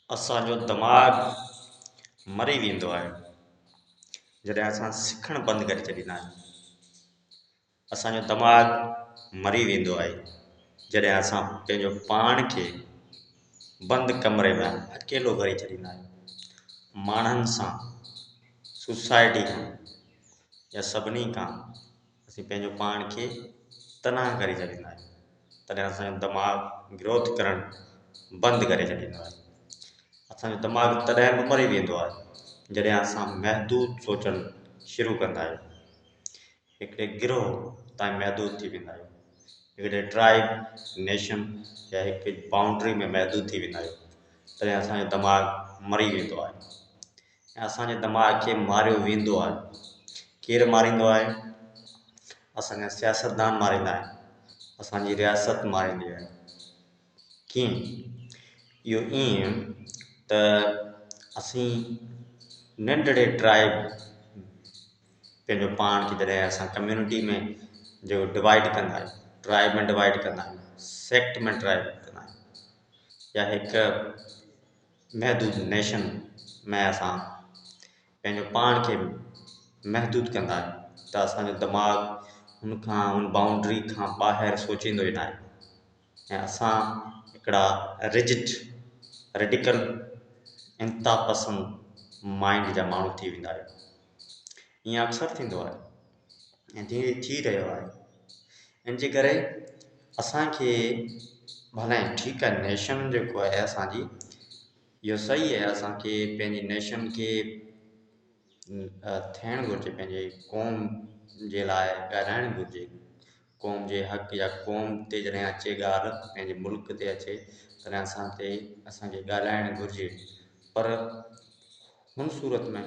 असांजो दिमाग़ मरी वेंदो आहे जॾहिं असां सिखणु बंदि करे छॾींदा आहियूं। असांजो दिमाग़ मरी वेंदो आहे जॾहिं असां पंहिंजो पाण खे बंदि कमरे में अकेलो करे छॾींदा आहियूं। माण्हुनि सां, सोसाइटी खां या सभिनी खां असीं पंहिंजो पाण खे तनाह करे छॾींदा आहियूं। तॾहिं असांजो दिमाग़ ग्रोथ करणु बंदि करे छॾींदो आहे। असांजो दिमाग़ तॾहिं बि मरी वेंदो आहे जॾहिं असां महदूद सोचणु शुरू कंदा आहियूं। हिकिड़े गिरोह ताईं महदूद थी वेंदा आहियूं, हिकिड़े ट्राइब, नेशन या हिकु बाउंड्री में महदूद थी वेंदा आहियूं। तॾहिं असांजो दिमाग़ मरी वेंदो आहे ऐं असांजे दिमाग़ खे मारियो वेंदो आहे। केरु मारींदो आहे? असांजा सियासतदान मारींदा आहिनि, असांजी रियासत मारींदी आहे। कीअं? इहो ईअं त असीं नंढड़े ट्राइब पंहिंजो पाण खे जॾहिं असां कम्यूनिटी में जो डिवाइड कंदा आहियूं, ट्राइब में डिवाइड कंदा आहियूं, सेक्ट में डिवाइड कंदा आहियूं, या हिकु महदूद नेशन में असां पंहिंजो पाण खे महदूद कंदा आहियूं त असांजो दिमाग़ हुन बाउंड्री खां ॿाहिरि सोचींदो ई न आहे ऐं असां हिकिड़ा रेडिकल इंता पसंद माइंड जा माण्हू थी वेंदा आहियूं। ईअं अक्सर थींदो आहे ऐं धीरे थी रहियो आहे। इन जे करे असांखे भले ठीकु आहे, नेशन जेको आहे असांजी इहो सही आहे, असांखे पंहिंजी नेशन खे थियणु घुरिजे, पंहिंजे क़ौम जे लाइ ॻाल्हाइणु घुरिजे। क़ौम जे हक़ या क़ौम ते जॾहिं अचे ॻाल्हि, पंहिंजे मुल्क ते अचे तॾहिं असांखे ॻाल्हाइणु घुरिजे। पर हुन सूरत में